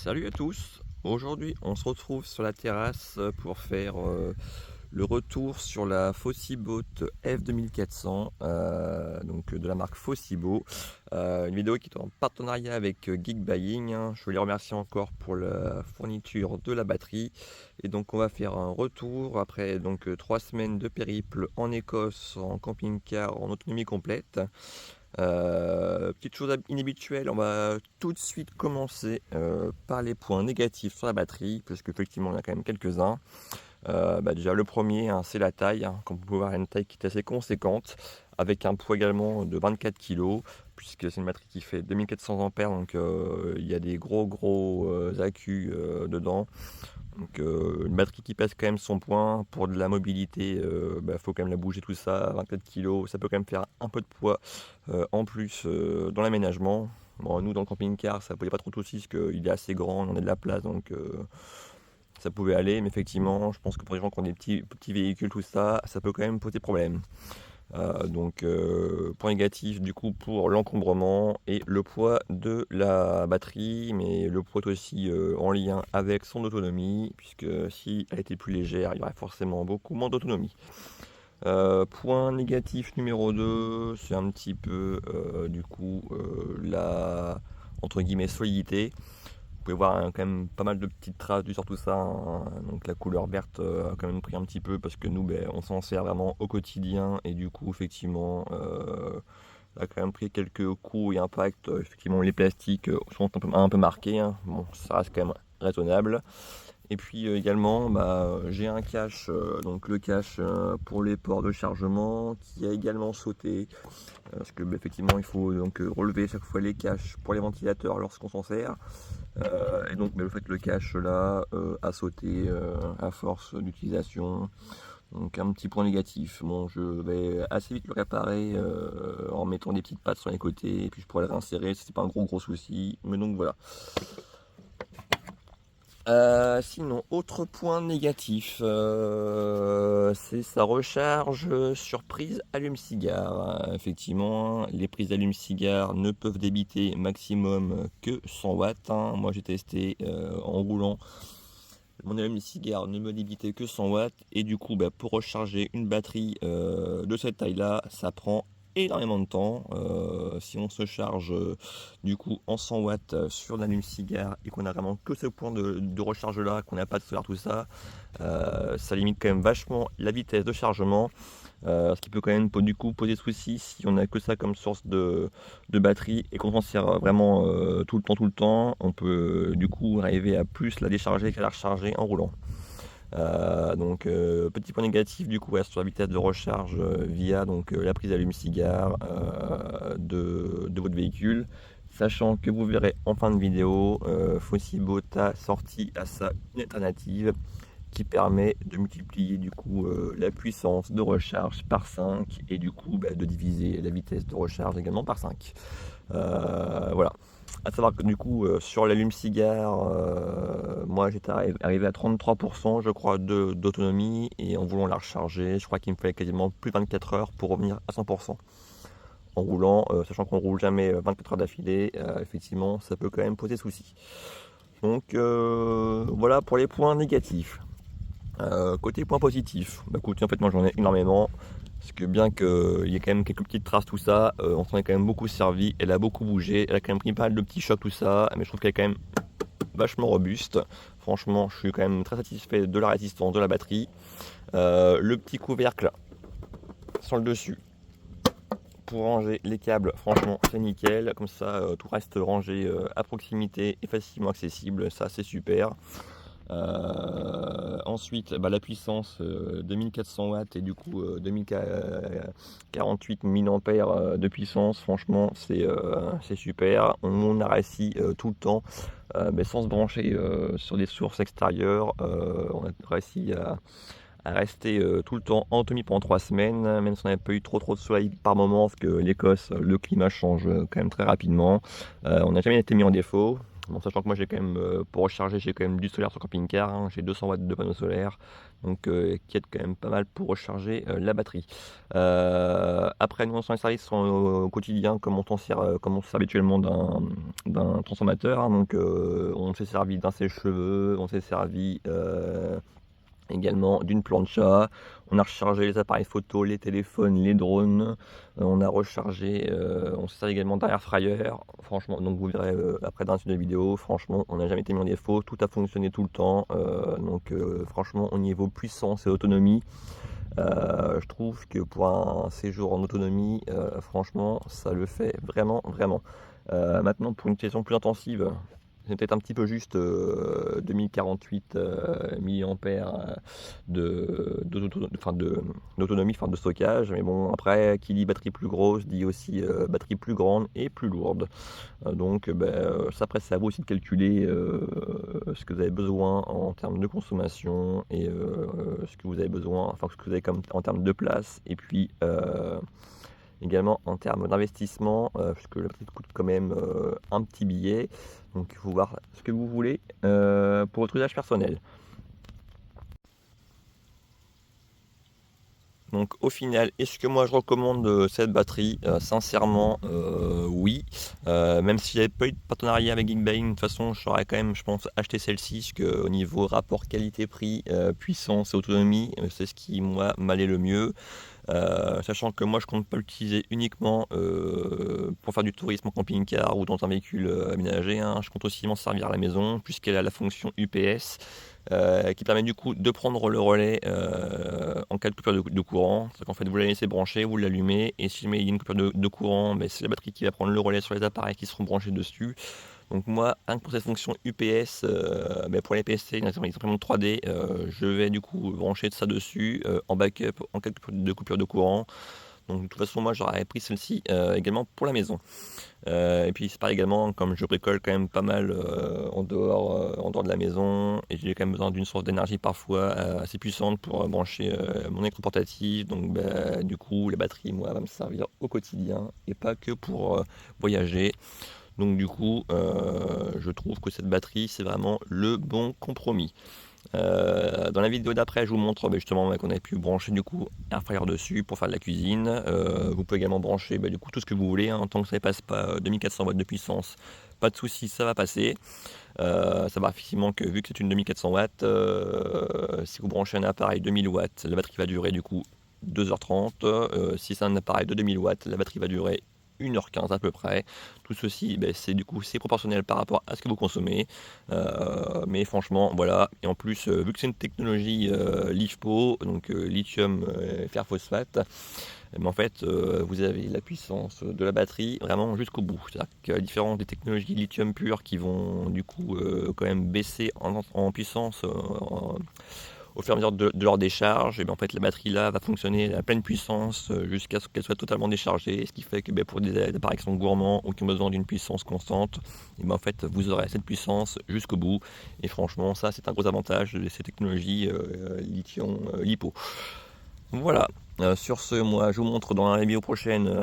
Salut à tous, aujourd'hui on se retrouve sur la terrasse pour faire le retour sur la Fossiboat F2400 donc de la marque Fossibo. Une vidéo qui est en partenariat avec Geekbuying, hein. Je veux les remercier encore pour la fourniture de la batterie. Et donc on va faire un retour après donc 3 semaines de périple en Écosse en camping-car en autonomie complète. Petite chose inhabituelle, on va tout de suite commencer par les points négatifs sur la batterie, puisque effectivement il y en a quand même quelques-uns. Déjà le premier, hein, c'est la taille, hein. Comme vous pouvez voir, une taille qui est assez conséquente, avec un poids également de 24 kg, puisque c'est une batterie qui fait 2400 ampères, donc il y a des gros accus dedans. Donc une batterie qui pèse quand même son poids pour de la mobilité, faut quand même la bouger tout ça, 24 kg, ça peut quand même faire un peu de poids en plus dans l'aménagement. Bon, nous dans le camping-car ça posait pas trop de soucis parce qu'il est assez grand, on a de la place donc ça pouvait aller, mais effectivement je pense que pour les gens qui ont des petits véhicules tout ça, ça peut quand même poser problème. Point négatif du coup pour l'encombrement et le poids de la batterie, mais le poids est aussi en lien avec son autonomie, puisque si elle était plus légère, il y aurait forcément beaucoup moins d'autonomie. Point négatif numéro 2, c'est un petit peu la entre guillemets solidité. Vous pouvez voir quand même pas mal de petites traces sur tout ça, hein. Donc la couleur verte a quand même pris un petit peu parce que nous on s'en sert vraiment au quotidien et du coup effectivement a quand même pris quelques coups et impacts. Effectivement les plastiques sont un peu marqués, hein. Bon, ça reste quand même raisonnable. Et puis également j'ai un cache, donc le cache pour les ports de chargement qui a également sauté. Parce que effectivement il faut donc relever chaque fois les caches pour les ventilateurs lorsqu'on s'en sert. Et donc le fait que le cache là a sauté à force d'utilisation. Donc un petit point négatif. Bon, je vais assez vite le réparer en mettant des petites pattes sur les côtés et puis je pourrais le réinsérer, c'est pas un gros souci. Mais donc voilà. Sinon, autre point négatif, c'est sa recharge sur prise allume-cigare. Effectivement, les prises allume-cigare ne peuvent débiter maximum que 100 watts, hein. Moi j'ai testé en roulant, mon allume-cigare ne me débitait que 100 watts et du coup pour recharger une batterie de cette taille-là, ça prend énormément de temps. Si on se charge du coup en 100 watts sur l'allume-cigare et qu'on a vraiment que ce point de recharge là, qu'on n'a pas de solaire tout ça, ça limite quand même vachement la vitesse de chargement. Ce qui peut quand même du coup poser souci si on n'a que ça comme source de batterie et qu'on s'en sert vraiment tout le temps, on peut du coup arriver à plus la décharger qu'à la recharger en roulant. Petit point négatif du coup sur la vitesse de recharge via la prise allume-cigare de votre véhicule, sachant que vous verrez en fin de vidéo, Fossibo a sorti à ça une alternative qui permet de multiplier du coup la puissance de recharge par 5 et du coup de diviser la vitesse de recharge également par 5. Voilà. À savoir que du coup sur l'allume-cigare, moi j'étais arrivé à 33% je crois d'autonomie et en voulant la recharger, je crois qu'il me fallait quasiment plus de 24 heures pour revenir à 100%. En roulant, sachant qu'on roule jamais 24 heures d'affilée, effectivement ça peut quand même poser souci. Donc voilà pour les points négatifs. Côté point positif, écoutez, en fait moi j'en ai énormément, parce que bien qu'il y ait quand même quelques petites traces tout ça, on s'en est quand même beaucoup servi, elle a beaucoup bougé, elle a quand même pris pas mal de petits chocs tout ça, mais je trouve qu'elle est quand même vachement robuste. Franchement je suis quand même très satisfait de la résistance de la batterie. Le petit couvercle sur le dessus pour ranger les câbles, franchement c'est nickel, comme ça tout reste rangé à proximité et facilement accessible, ça c'est super. Ensuite, la puissance 2400 watts et du coup 2048 mAh de puissance, franchement c'est super. On a réussi tout le temps, sans se brancher sur des sources extérieures, on a réussi à rester tout le temps en autonomie pendant 3 semaines, même si on n'avait pas eu trop de soleil par moment, parce que l'Écosse, le climat change quand même très rapidement. On n'a jamais été mis en défaut. Bon, sachant que moi j'ai quand même, pour recharger, j'ai quand même du solaire sur camping-car, hein, j'ai 200 watts de panneau solaire, donc qui aide quand même pas mal pour recharger la batterie. Après, nous, sur les services sont au quotidien, comme on se sert habituellement d'un transformateur, hein, donc on s'est servi d'un sèche-cheveux, on s'est servi également d'une plancha. On a rechargé les appareils photo, les téléphones, les drones. On a rechargé, on s'est servi également d'un air fryer. Franchement, donc vous verrez après dans une vidéo, franchement, on n'a jamais été mis en défaut. Tout a fonctionné tout le temps. Donc franchement, au niveau puissance et autonomie, je trouve que pour un séjour en autonomie, franchement, ça le fait vraiment, vraiment. Maintenant, pour une utilisation plus intensive, c'est peut-être un petit peu juste 2048 milliampères d'autonomie, enfin de stockage. Mais bon, après, qui dit batterie plus grosse, dit aussi batterie plus grande et plus lourde. Donc, ça, après, c'est à vous aussi de calculer ce que vous avez besoin en termes de consommation et ce que vous avez besoin, enfin, ce que vous avez comme, en termes de place. Et puis, également en termes d'investissement, puisque la batterie coûte quand même un petit billet. Donc il faut voir ce que vous voulez pour votre usage personnel. Donc au final, est-ce que moi je recommande cette batterie? Sincèrement, oui. Même si j'avais pas eu de partenariat avec Geekbuying, de toute façon, j'aurais quand même, je pense, acheté celle-ci, parce qu'au niveau rapport qualité-prix, puissance et autonomie, c'est ce qui, moi, m'allait le mieux. Sachant que moi je compte pas l'utiliser uniquement pour faire du tourisme en camping-car ou dans un véhicule aménagé, hein. Je compte aussi m'en servir à la maison, puisqu'elle a la fonction UPS qui permet du coup de prendre le relais en cas de coupure de courant. C'est qu'en fait vous la laissez brancher, vous l'allumez, et si jamais il y a une coupure de courant, c'est la batterie qui va prendre le relais sur les appareils qui seront branchés dessus. Donc moi, rien que pour cette fonction UPS, pour les PC, les imprimantes 3D, je vais du coup brancher ça dessus en backup en cas de coupure de courant. Donc de toute façon, moi j'aurais pris celle-ci également pour la maison. Et puis c'est pareil également, comme je bricole quand même pas mal en dehors de la maison, et j'ai quand même besoin d'une source d'énergie parfois assez puissante pour brancher mon écran portatif. Donc du coup, la batterie, moi, va me servir au quotidien et pas que pour voyager. Donc du coup, je trouve que cette batterie, c'est vraiment le bon compromis. Dans la vidéo d'après, je vous montre justement qu'on a pu brancher du coup un fryer dessus pour faire de la cuisine. Vous pouvez également brancher du coup tout ce que vous voulez, hein, tant que ça ne dépasse pas 2400 watts de puissance. Pas de souci, ça va passer. Ça va effectivement que vu que c'est une 2400 watts, si vous branchez un appareil 2000 watts, la batterie va durer du coup 2h30. Si c'est un appareil de 2000 watts, la batterie va durer 1h15 à peu près. Tout ceci, c'est du coup c'est proportionnel par rapport à ce que vous consommez. Mais franchement, voilà. Et en plus, vu que c'est une technologie LiFePO, donc lithium fer phosphate, en fait, vous avez la puissance de la batterie vraiment jusqu'au bout. C'est-à-dire qu'à la différence des technologies lithium pur qui vont du coup quand même baisser en puissance au fur et à mesure de leur décharge, et bien en fait la batterie là va fonctionner à pleine puissance jusqu'à ce qu'elle soit totalement déchargée, ce qui fait que pour des appareils qui sont gourmands ou qui ont besoin d'une puissance constante, et bien en fait vous aurez cette puissance jusqu'au bout. Et franchement, ça c'est un gros avantage de ces technologies lithium lipo. Voilà. Sur ce, moi je vous montre dans la vidéo prochaine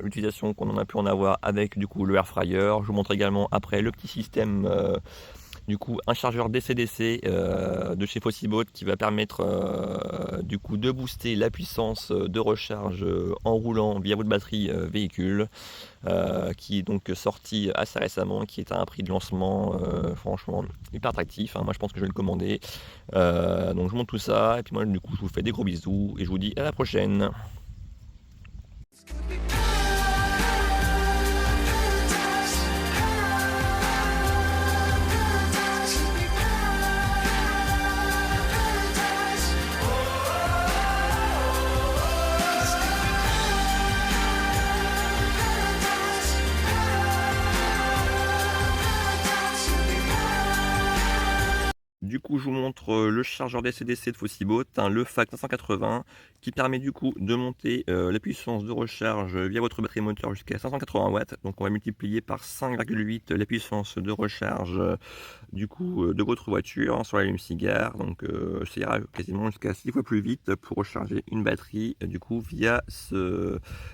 l'utilisation qu'on en a pu en avoir avec du coup le air fryer. Je vous montre également après le petit système du coup un chargeur DC-DC de chez Fossibot qui va permettre du coup de booster la puissance de recharge en roulant via votre batterie véhicule, qui est donc sorti assez récemment, qui est à un prix de lancement franchement hyper attractif, hein. Moi je pense que je vais le commander. Donc je monte tout ça et puis moi du coup je vous fais des gros bisous et je vous dis à la prochaine. Du coup, je vous montre le chargeur DC-DC de Fossibot, le FAC 580, qui permet du coup de monter la puissance de recharge via votre batterie moteur jusqu'à 580 watts. Donc on va multiplier par 5,8 la puissance de recharge du coup de votre voiture sur l'allume-cigare. Donc ça ira quasiment jusqu'à 6 fois plus vite pour recharger une batterie du coup via cet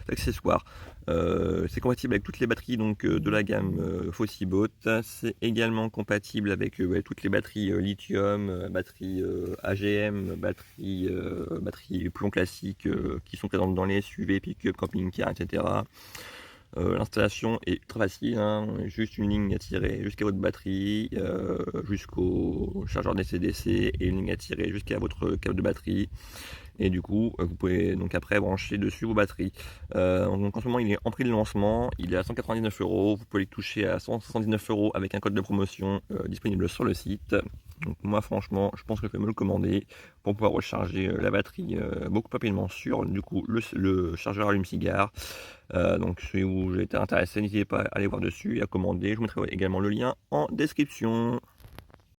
accessoire. C'est compatible avec toutes les batteries donc, de la gamme Fossibot. C'est également compatible avec ouais, toutes les batteries lithium, batteries AGM, batteries plomb classiques qui sont présentes dans les SUV, pick-up, camping-car, etc. L'installation est très facile, hein, juste une ligne à tirer jusqu'à votre batterie, jusqu'au chargeur DC-DC et une ligne à tirer jusqu'à votre câble de batterie. Et du coup, vous pouvez donc après brancher dessus vos batteries. Donc en ce moment, il est en prix de lancement, il est à 199 €. Vous pouvez le toucher à 179 € avec un code de promotion disponible sur le site. Donc moi, franchement, je pense que je vais me le commander pour pouvoir recharger la batterie beaucoup plus rapidement sur du coup le chargeur allume-cigare. Donc si vous avez été intéressé, n'hésitez pas à aller voir dessus et à commander. Je vous mettrai également le lien en description.